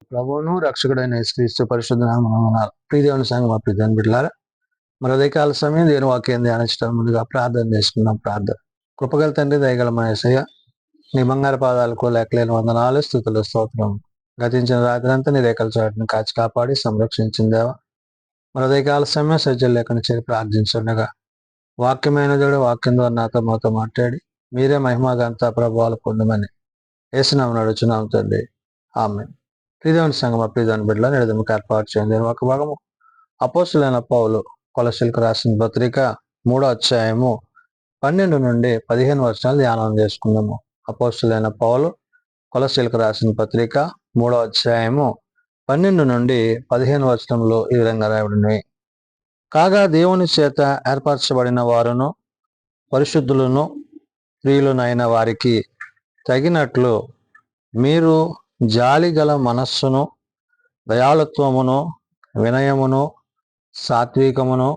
ప్రభువును రక్షకుడైన యేసుక్రీస్తు పరిశుద్ధ నామమున ప్రియదేవుని సంఘం ప్రియదేవుని బిడ్డలారా మరి ఉదయకాల సమయం దేవుని వాక్యం ధ్యానించడం ముందుగా ప్రార్థన చేసుకున్నాం. ప్రార్థన. కృపగల తండ్రి, దయగల మా యేసయ్య, నీ బంగారు పాదాలకు లెక్కలేని వందనాలు, స్తుతులు, స్తోత్రం. గతించిన రాత్రి అంతా నీ రేఖల చాటును కాచి కాపాడి సంరక్షించిందేవా. మరి ఉదయకాల సమయం సజ్జలు లేకుండా చేరి ప్రార్థించుండగా వాక్యమైన దేవుడు వాక్యం ద్వారా నాతో మాతో మాట్లాడి మీరే మహిమగంతా ప్రభావాలు పొందమని యేసునామమున నడుచున్నాం తండ్రి. ఆమేన్. ప్రియదేవుని సంఘం ప్రియదేవుని బిడ్డల నిడదముకు ఏర్పాటు చేయండి. ఒక భాగము అపోస్తులైన పౌలు కొలస్సీలకు రాసిన పత్రిక 3వ అధ్యాయము 12 నుండి 15 వచనాలు ధ్యానం చేసుకుందాము. అపోస్తులైన పౌలు కొలస్సీలకు రాసిన పత్రిక 3వ అధ్యాయము 12 నుండి 15 వచనంలో ఈ విధంగా రాయబడినవి. కాగా దేవుని చేత ఏర్పరచబడిన వారును పరిశుద్ధులను ప్రియులనైన వారికి తగినట్లు మీరు జాలిగల మనస్సును, దయాళుత్వమును, వినయమును, సాత్వికమును,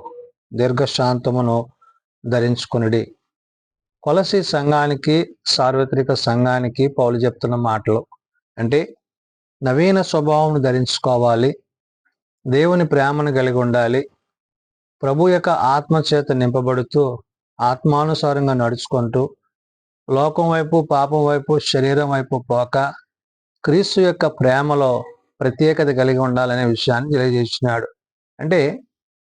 దీర్ఘశాంతమును ధరించుకొనుడి. కొలసీ సంఘానికి, సార్వత్రిక సంఘానికి పౌలు చెప్తున్న మాటలు అంటే నవీన స్వభావం ధరించుకోవాలి, దేవుని ప్రేమను కలిగి ఉండాలి, ప్రభు యొక్క ఆత్మ చేత నింపబడుతూ ఆత్మానుసారంగా నడుచుకుంటూ లోకం వైపు, పాపం వైపు, శరీరం వైపు పోక క్రీస్తు యొక్క ప్రేమలో ప్రత్యేకత కలిగి ఉండాలనే విషయాన్ని తెలియజేసినాడు. అంటే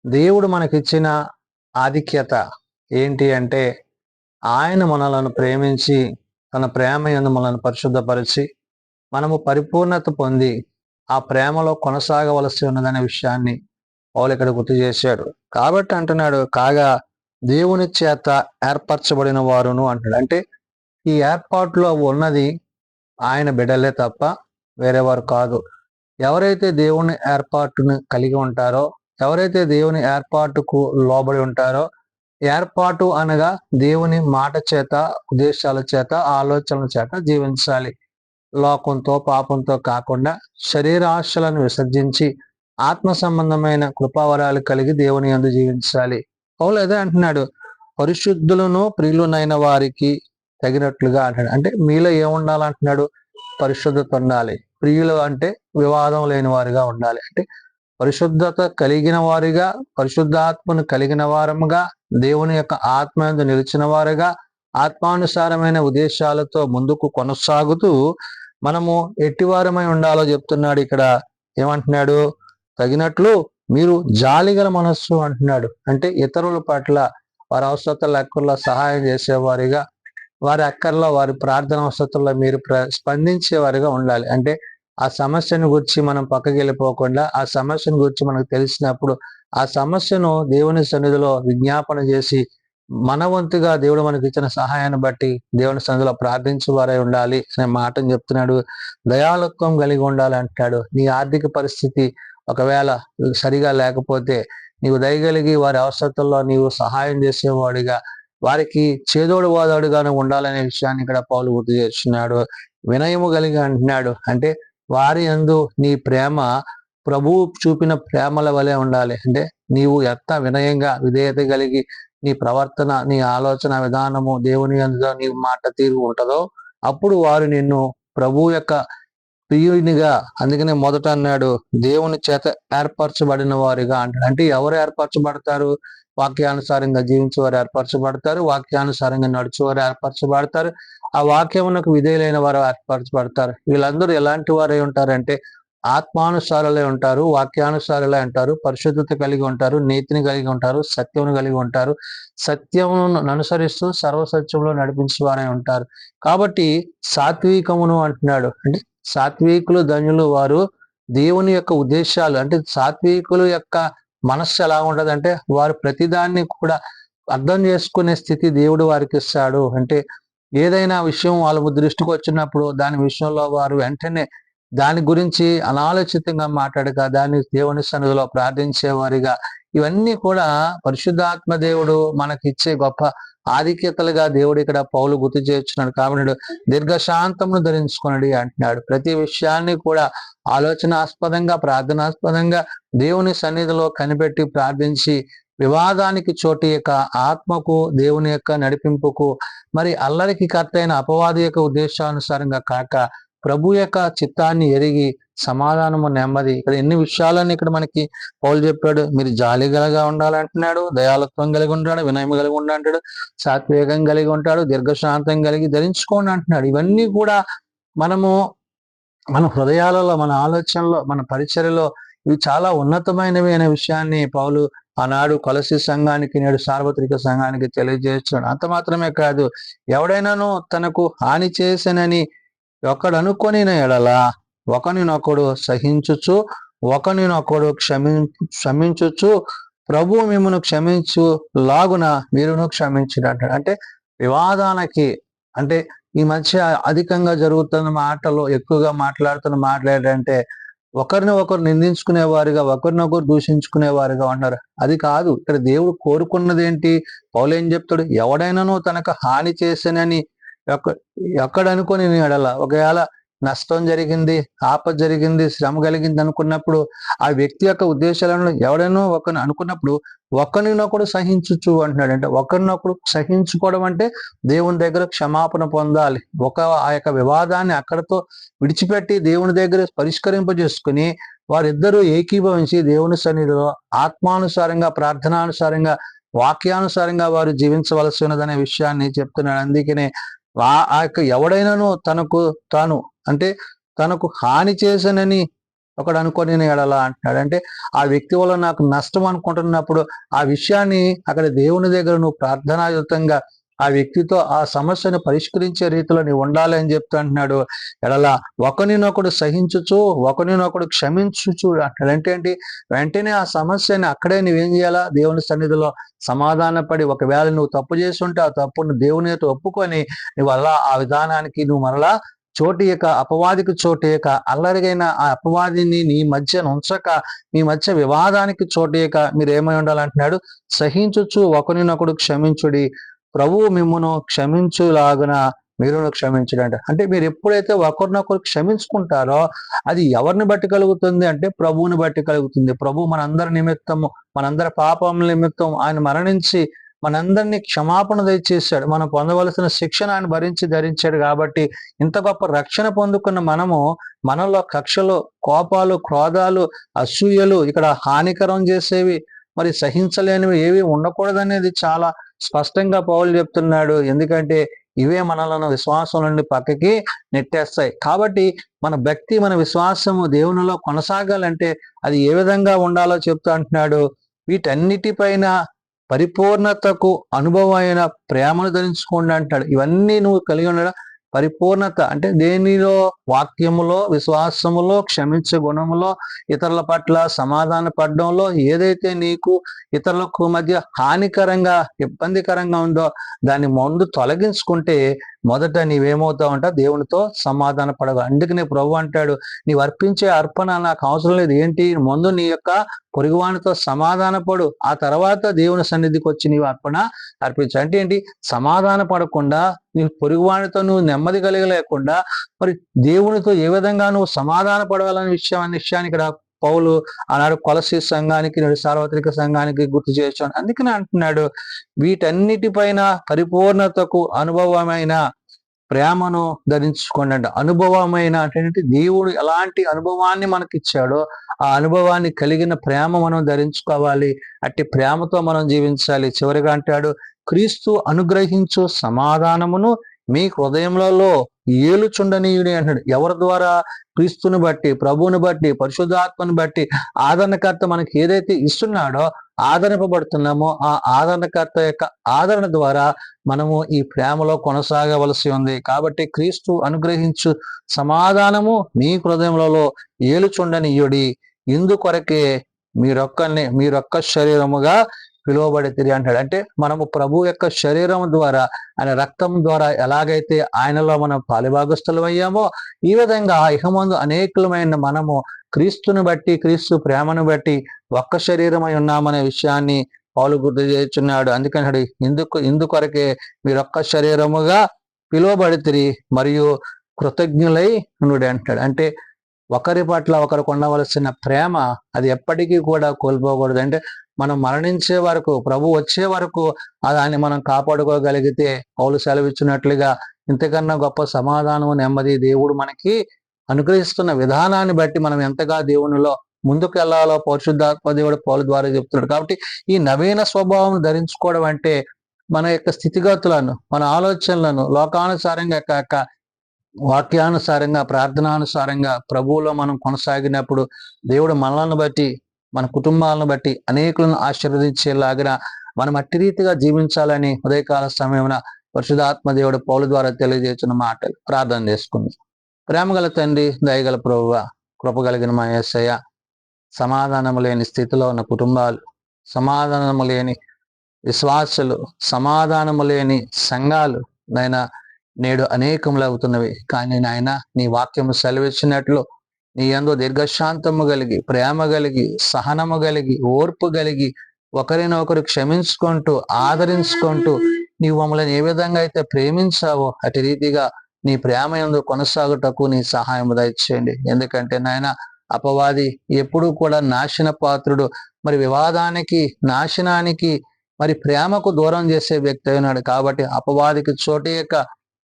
దేవుడు మనకిచ్చిన ఆధిక్యత ఏంటి అంటే ఆయన మనలను ప్రేమించి తన ప్రేమ యందు మనల్ని పరిశుద్ధపరిచి మనము పరిపూర్ణత పొంది ఆ ప్రేమలో కొనసాగవలసి ఉన్నదనే విషయాన్ని పౌలు ఇక్కడ గుర్తు చేశాడు. కాబట్టి అంటున్నాడు, కాగా దేవుని చేత ఏర్పరచబడిన వారును అంటున్నాడు. అంటే ఈ ఏర్పాటులో ఉన్నది ఆయన బిడ్డలే తప్ప వేరేవారు కాదు. ఎవరైతే దేవుని ఏర్పాటును కలిగి ఉంటారో, ఎవరైతే దేవుని ఏర్పాటుకు లోబడి ఉంటారో, ఏర్పాటు అనగా దేవుని మాట చేత, ఉద్దేశాల చేత, ఆలోచనల చేత జీవించాలి. లోకంతో పాపంతో కాకుండా శరీర ఆశలను విసర్జించి ఆత్మ సంబంధమైన కృపావరాలు కలిగి దేవుని యందు జీవించాలి. పౌలు అదే అంటున్నాడు, పరిశుద్ధులను ప్రియులనైన వారికి తగినట్లుగా అంటాడు. అంటే మీలో ఏముండాలంటున్నాడు? పరిశుద్ధత ఉండాలి. ప్రియులు అంటే వివాదం లేని వారిగా ఉండాలి. అంటే పరిశుద్ధత కలిగిన వారిగా, పరిశుద్ధాత్మను కలిగిన వారముగా, దేవుని యొక్క ఆత్మ యందు నిలిచిన వారుగా, ఆత్మానుసారమైన ఉద్దేశాలతో ముందుకు కొనసాగుతూ మనము ఎట్టివారమై ఉండాలో చెప్తున్నాడు. ఇక్కడ ఏమంటున్నాడు? తగినట్లు మీరు జాలిగల మనస్సు అంటున్నాడు. అంటే ఇతరుల పట్ల వారి అవసరతల అక్కర్లో సహాయం చేసేవారిగా, వారి అక్కర్లో, వారి ప్రార్థన అవసరతల్లో మీరు స్పందించేవారిగా ఉండాలి. అంటే ఆ సమస్యను గురించి మనం పక్కకి వెళ్ళిపోకుండా, ఆ సమస్యను గురించి మనకు తెలిసినప్పుడు ఆ సమస్యను దేవుని సన్నిధిలో విజ్ఞాపన చేసి మన వంతుగా దేవుడు మనకి ఇచ్చిన సహాయాన్ని బట్టి దేవుని సన్నిధిలో ప్రార్థించేవారై ఉండాలి అనే మాటను చెప్తున్నాడు. దయాళుత్వం కలిగి ఉండాలి అంటాడు. నీ ఆర్థిక పరిస్థితి ఒకవేళ సరిగా లేకపోతే నీవు దయగలిగి వారి అవసరతల్లో నీవు సహాయం చేసేవాడిగా, వారికి చేదోడు వాదోడుగానే ఉండాలనే విషయాన్ని ఇక్కడ పౌలు గుర్తు చేస్తున్నాడు. వినయము కలిగి అంటున్నాడు. అంటే వారి యందు నీ ప్రేమ ప్రభువు చూపిన ప్రేమల వలె ఉండాలి. అంటే నీవు ఎంత వినయంగా, విధేయత కలిగి నీ ప్రవర్తన, నీ ఆలోచన విధానము దేవుని యందు నీ మాట తీరు ఉంటుందో అప్పుడు వారు నిన్ను ప్రభువు యొక్క ప్రియునిగా, అందుకనే మొదట అన్నాడు దేవుని చేత ఏర్పరచబడిన వారిగా అంటాడు. అంటే ఎవరు ఏర్పరచబడతారు? వాక్యానుసారంగా జీవించేవారు ఏర్పరచబడతారు, వాక్యానుసారంగా నడుచువారు ఏర్పరచబడతారు, ఆ వాక్యమునకు విధేయులైన వారు ఏర్పరచబడతారు. వీళ్ళందరూ ఎలాంటి వారై ఉంటారంటే ఆత్మానుసారులై ఉంటారు, వాక్యానుసారులై ఉంటారు, పరిశుద్ధత కలిగి ఉంటారు, నీతిని కలిగి ఉంటారు, సత్యమును కలిగి ఉంటారు, సత్యమును అనుసరిస్తూ సర్వసత్యంలో నడిపించేవారై ఉంటారు. కాబట్టి సాత్వికమును అంటున్నాడు. అంటే సాత్వికులు ధన్యులు వారు దేవుని యొక్క ఉద్దేశాలు, అంటే సాత్వికుల యొక్క మనస్సు ఎలా ఉంటదంటే వారు ప్రతిదాన్ని కూడా అర్థం చేసుకునే స్థితి దేవుడు వారికి ఇస్తాడు. అంటే ఏదైనా విషయం వాళ్ళ దృష్టికి వచ్చినప్పుడు దాని విషయంలో వారు వెంటనే దాని గురించి అనాలోచితంగా మాట్లాడక దాన్ని దేవుని సన్నిధిలో ప్రార్థించేవారిగా, ఇవన్నీ కూడా పరిశుద్ధాత్మ దేవుడు మనకిచ్చే గొప్ప ఆధిక్యతలుగా దేవుడు ఇక్కడ పౌలు గుర్తు చేస్తున్నాడు. కాబట్టి దీర్ఘశాంతమును ధరించుకొనుడి అంటున్నాడు. ప్రతి విషయాన్ని కూడా ఆలోచనాస్పదంగా, ప్రార్థనాస్పదంగా దేవుని సన్నిధిలో కనిపెట్టి ప్రార్థించి వివాదానికి చోటు యొక్క ఆత్మకు, దేవుని యొక్క నడిపింపుకు, మరి అల్లరికి కర్త అయిన అపవాది యొక్క ఉద్దేశానుసారంగా కాక ప్రభు యొక్క చిత్తాన్ని ఎరిగి సమాధానము, నెమ్మది. ఇక్కడ ఎన్ని విషయాలని ఇక్కడ మనకి పౌలు చెప్పాడు. మీరు జాలి గలగా ఉండాలంటున్నాడు, దయాలత్వం కలిగి ఉంటాడు, వినయం కలిగి ఉండాలంటాడు, సాత్వికం కలిగి ఉంటాడు, దీర్ఘశాంతం కలిగి ధరించుకోండి అంటున్నాడు. ఇవన్నీ కూడా మనము మన హృదయాలలో, మన ఆలోచనలో, మన పరిచర్యలో ఇవి చాలా ఉన్నతమైనవి అనే విషయాన్ని పౌలు ఆనాడు కొలసి సంఘానికి, నేడు సార్వత్రిక సంఘానికి తెలియజేస్తున్నాడు. అంత మాత్రమే కాదు, ఎవడైనాను తనకు హాని చేసనని ఒకడు అనుకొని ఎడల ఒకనినొకడు సహించుచు, ఒకనినొకడు క్షమించుచు, ప్రభు మిమ్మను క్షమించు లాగున మీరును క్షమించినట్టు. అంటే వివాదానికి, అంటే ఈ మధ్య అధికంగా జరుగుతున్న మాటలు, ఎక్కువగా మాట్లాడంటే ఒకరిని ఒకరు నిందించుకునేవారుగా, ఒకరినొకరు దూషించుకునేవారుగా ఉన్నారు. అది కాదు ఇక్కడ దేవుడు కోరుకున్నది ఏంటి? పౌలు ఏం చెప్తాడు? ఎవడైనాను తనకు హాని చేసేనని ఎక్కడనుకొని ఎడల, ఒకవేళ నష్టం జరిగింది, ఆపద జరిగింది, శ్రమ కలిగింది అనుకున్నప్పుడు, ఆ వ్యక్తి యొక్క ఉద్దేశాలను ఎవడైనా ఒకరిని అనుకున్నప్పుడు ఒకరినొకడు సహించుచు అంటున్నాడు. అంటే ఒకరినొకడు సహించుకోవడం అంటే దేవుని దగ్గర క్షమాపణ పొందాలి. ఆ యొక్క వివాదాన్ని అక్కడతో విడిచిపెట్టి దేవుని దగ్గర పరిష్కరింపజేసుకుని వారిద్దరూ ఏకీభవించి దేవుని సన్నిధిలో ఆత్మానుసారంగా, ప్రార్థనానుసారంగా, వాక్యానుసారంగా వారు జీవించవలసి ఉన్నదనే విషయాన్ని చెప్తున్నాడు. అందుకనే ఆ యొక్క ఎవడైనాను తనకు హాని చేశానని ఒకడు అనుకొని ఎడలా అంటున్నాడు. అంటే ఆ వ్యక్తి వల్ల నాకు నష్టం అనుకుంటున్నప్పుడు ఆ విషయాన్ని అక్కడ దేవుని దగ్గర నువ్వు ప్రార్థనాయుతంగా ఆ వ్యక్తితో ఆ సమస్యను పరిష్కరించే రీతిలో నీవు ఉండాలి అని చెప్తూ అంటున్నాడు. ఎడలా ఒకరినొకడు సహించుచు, ఒకరినొకడు క్షమించుచు అంటాడు. అంటే ఏంటి? వెంటనే ఆ సమస్యని అక్కడే నువ్వేం చేయాలా? దేవుని సన్నిధిలో సమాధానపడి, ఒకవేళ నువ్వు తప్పు చేసి ఉంటే ఆ తప్పును దేవునితో ఒప్పుకొని నువ్వు అలా ఆ విధానానికి నువ్వు మరలా చోటియక, అపవాదికి చోటియక, అల్లరిగైన ఆ అపవాదిని నీ మధ్య ఉంచక, నీ మధ్య వివాదానికి చోటియక మీరు ఏమై ఉండాలంటున్నాడు? సహించుచు ఒకరినొకడు క్షమించుడి, ప్రభువు మిమ్మును క్షమించులాగున మీరును క్షమించడంట. అంటే మీరు ఎప్పుడైతే ఒకరినొకరు క్షమించుకుంటారో అది ఎవరిని బట్టి కలుగుతుంది అంటే ప్రభువుని బట్టి కలుగుతుంది. ప్రభు మనందరి నిమిత్తము, మనందరి పాపం నిమిత్తం ఆయన మరణించి మనందరినీ క్షమాపణ దయచేశాడు. మనం పొందవలసిన శిక్షణ ఆయన భరించి ధరించాడు. కాబట్టి ఇంత గొప్ప రక్షణ పొందుకున్న మనము మనలో కక్షలు, కోపాలు, క్రోధాలు, అసూయలు, ఇక్కడ హానికరం చేసేవి, మరి సహించలేనివి ఏవి ఉండకూడదనేది చాలా స్పష్టంగా పౌలు చెప్తున్నాడు. ఎందుకంటే ఇవే మనలను విశ్వాసం నుండి పక్కకి నెట్టేస్తాయి. కాబట్టి మన భక్తి, మన విశ్వాసము దేవునిలో కొనసాగాలంటే అది ఏ విధంగా ఉండాలో చెప్తూ అంటున్నాడు. వీటన్నిటిపైన పరిపూర్ణతకు అనుభవమైన ప్రేమను ధరించుకోండి అంటాడు. ఇవన్నీ నువ్వు కలిగి ఉండడం పరిపూర్ణత అంటే దేనిలో? వాక్యములో, విశ్వాసములో, క్షమించే గుణములో, ఇతరుల పట్ల సమాధాన పడడంలో, ఏదైతే నీకు ఇతరులకు మధ్య హానికరంగా, ఇబ్బందికరంగా ఉందో దాన్ని ముందు తొలగించుకుంటే మొదట నీవేమవుతావు అంట? దేవునితో సమాధాన పడవ. అందుకనే ప్రభు అంటాడు, నీవు అర్పించే అర్పణ నాకు అవసరం లేదు. ఏంటి? ముందు నీ యొక్క పొరుగువానితో సమాధాన పడు, ఆ తర్వాత దేవుని సన్నిధికి వచ్చి నీవు అర్పణ అర్పించు. అంటే ఏంటి? సమాధాన పడకుండా నీ పొరుగువానితో నువ్వు నెమ్మది కలిగలేకుండా మరి దేవునితో ఏ విధంగా నువ్వు సమాధాన పడవాలనే విషయాన్ని ఇక్కడ పౌలు ఆనాడు కొలసి సంఘానికి, నేడు సార్వత్రిక సంఘానికి గుర్తు చేశాను. అందుకనే అంటున్నాడు, వీటన్నిటిపైన పరిపూర్ణతకు అనుభవమైన ప్రేమను ధరించుకోండి అంట. అనుభవమైన అంటే దేవుడు ఎలాంటి అనుభవాన్ని మనకిచ్చాడో ఆ అనుభవాన్ని కలిగిన ప్రేమ మనం ధరించుకోవాలి. అట్టి ప్రేమతో మనం జీవించాలి. చివరిగా అంటాడు, క్రీస్తు అనుగ్రహించు సమాధానమును మీ హృదయములలో ఏలుచుండనీయుడి అంటాడు. ఎవరి ద్వారా? క్రీస్తుని బట్టి, ప్రభువుని బట్టి, పరిశుద్ధాత్మని బట్టి. ఆదరణకర్త మనకి ఏదైతే ఇస్తున్నాడో, ఆదరింపబడుతున్నామో ఆ ఆదరణకర్త యొక్క ఆదరణ ద్వారా మనము ఈ ప్రేమలో కొనసాగవలసి ఉంది. కాబట్టి క్రీస్తు అనుగ్రహించు సమాధానము మీ హృదయములలో ఏలుచుండనీయుడి, ఇందుకొరకే మీరొక్క శరీరముగా పిలువబడితిరి అంటాడు. అంటే మనము ప్రభు యొక్క శరీరం ద్వారా, ఆయన రక్తం ద్వారా ఎలాగైతే ఆయనలో మనం పాలిభాగస్తులు అయ్యామో ఈ విధంగా ఇహమందు అనేకులమైన మనము క్రీస్తుని బట్టి, క్రీస్తు ప్రేమను బట్టి ఒక్క శరీరమై ఉన్నామనే విషయాన్ని పౌలు గుర్తు చేస్తున్నాడు. అందుకని ఇందుకొరకే మీరొక్క శరీరముగా పిలువబడితిరి మరియు కృతజ్ఞులై నుండి అంటాడు. అంటే ఒకరి పట్ల ఒకరికి ఉండవలసిన ప్రేమ అది ఎప్పటికీ కూడా కోల్పోకూడదు. అంటే మనం మరణించే వరకు, ప్రభు వచ్చే వరకు దాన్ని మనం కాపాడుకోగలిగితే పౌలు సెలవిచ్చినట్లుగా ఇంతకన్నా గొప్ప సమాధానం, నెమ్మది దేవుడు మనకి అనుగ్రహిస్తున్న విధానాన్ని బట్టి మనం ఎంతగా దేవునిలో ముందుకు వెళ్ళాలో పరిశుద్ధాత్మ దేవుడు పౌలు ద్వారా చెప్తున్నాడు. కాబట్టి ఈ నవీన స్వభావం ధరించుకోవడం అంటే మన యొక్క స్థితిగతులను, మన ఆలోచనలను లోకానుసారంగా కాక వాక్యానుసారంగా, ప్రార్థనానుసారంగా ప్రభువులో మనం కొనసాగినప్పుడు దేవుడు మనల్ని బట్టి, మన కుటుంబాలను బట్టి అనేకులను ఆశీర్వదించేలాగా మనం అట్టి రీతిగా జీవించాలని ఉదయకాల సమయమున పరిశుధాత్మ దేవుడు పౌలు ద్వారా తెలియజేసిన మాటలు ప్రార్థన చేసుకుందాం. ప్రేమగల తండ్రి, దయగల ప్రభువ, కృపగలిగిన మా యేసయ్య, సమాధానము లేని స్థితిలో ఉన్న కుటుంబాలు, సమాధానము లేని విశ్వాసులు, సమాధానము లేని సంఘాలు నైనా నేడు అనేకములు అవుతున్నవి. కానీ నాయన నీ వాక్యము సెలవిచ్చినట్లు నీ యందు దీర్ఘశాంతము కలిగి, ప్రేమ కలిగి, సహనము కలిగి, ఓర్పు కలిగి, ఒకరినొకరు క్షమించుకుంటూ, ఆదరించుకుంటూ నీవు మమ్మల్ని ఏ విధంగా అయితే ప్రేమించావో అటు రీతిగా నీ ప్రేమ యందు కొనసాగుటకు నీ సహాయం దయచేయండి. ఎందుకంటే నాయన అపవాది ఎప్పుడూ కూడా నాశన పాత్రుడు. మరి వివాదానికి, నాశనానికి, మరి ప్రేమకు దూరం చేసే వ్యక్తి అయినాడు. కాబట్టి అపవాదికి చోటేయక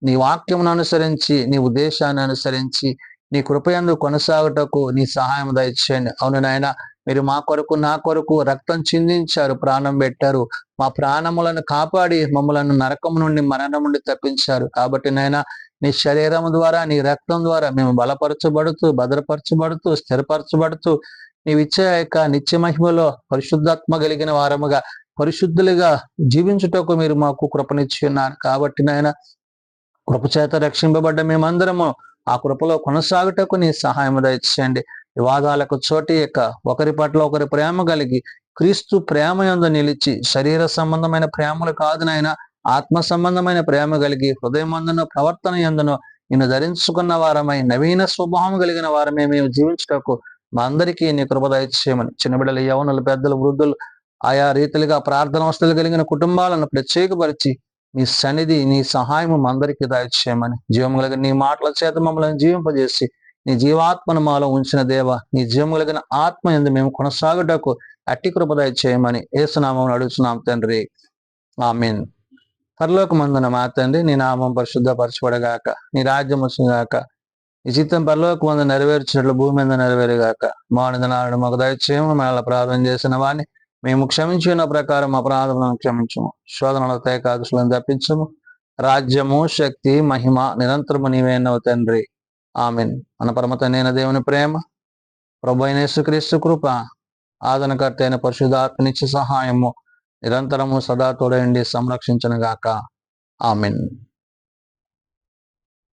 నీ వాక్యమును అనుసరించి, నీ ఉద్దేశాన్ని అనుసరించి, నీ కృపయందు కొనసాగుటకు నీ సహాయం దయచేయండి. అవును నాయన, మీరు మా కొరకు, నా కొరకు రక్తం చిందించారు, ప్రాణం పెట్టారు. మా ప్రాణములను కాపాడి మమ్మలను నరకం నుండి, మరణం నుండి తప్పించారు. కాబట్టి నాయన నీ శరీరం ద్వారా, నీ రక్తం ద్వారా మేము బలపరచబడుతూ, భద్రపరచబడుతూ, స్థిరపరచబడుతూ నీవిచ్చే యొక్క నిత్య మహిమలో పరిశుద్ధాత్మ కలిగిన వారముగా, పరిశుద్ధులుగా జీవించుటకు మీరు మాకు కృపనిచ్చి ఉన్నారు. కాబట్టి నాయన కృపచేత రక్షింపబడ్డ మేమందరము ఆ కృపలో కొనసాగుటకు నీ సహాయం దయచేయండి. వివాదాలకు చోటు యొక్క ఒకరి పట్ల ఒకరి ప్రేమ కలిగి, క్రీస్తు ప్రేమ యందు నిలిచి, శరీర సంబంధమైన ప్రేమలు కాదు నాయన, ఆత్మ సంబంధమైన ప్రేమ కలిగి, హృదయమందున ప్రవర్తన యందును నిన్ను ధరించుకున్న వారమై, నవీన స్వభావం కలిగిన వారమే మేము జీవించుటకు మా అందరికీ నీ కృప దయచేయమని, చిన్నబిడ్డలు, యవనులు, పెద్దలు, వృద్ధులు, ఆయా రీతిలుగా ప్రార్థన అవస్థలు కలిగిన కుటుంబాలను ప్రత్యేకపరిచి నీ సన్నిధి, నీ సహాయము అందరికీ దయచేయమని, జీవము కలిగిన నీ మాటల చేత మమ్మల్ని జీవింపజేసి నీ జీవాత్మను మాలో ఉంచిన దేవ, నీ జీవము కలిగిన ఆత్మ యందు మేము కొనసాగుటకు అట్టి కృప దయచేయమని యేసునామమున అడుగుచున్నాం తండ్రి, ఆమేన్. పరలోకమందున మా తండ్రి, నీ నామం పరిశుద్ధపరచబడగాక, నీ రాజ్యం వచ్చుగాక, నీ చిత్తం పరలోకమందు నెరవేర్చినట్లు భూమి మీద నెరవేరుగాక. మానిన నాడు మాకు దయచేయము, మనల్ని ప్రార్థన చేసిన వారిని మేము క్షమించిన ప్రకారం అపరాధములను క్షమించము, శోధనల తేకాదులను తప్పించము. రాజ్యము, శక్తి, మహిమ నిరంతరము నీవేనవు తండ్రి, ఆమేన్. మన పరమ తండ్రి అయిన దేవుని ప్రేమ, ప్రభు అయిన యేసుక్రీస్తు కృప, ఆదరణకర్త అయిన పరిశుద్ధాత్మ నిత్య సహాయము నిరంతరము సదా తోడయండి సంరక్షించునుగాక, ఆమేన్.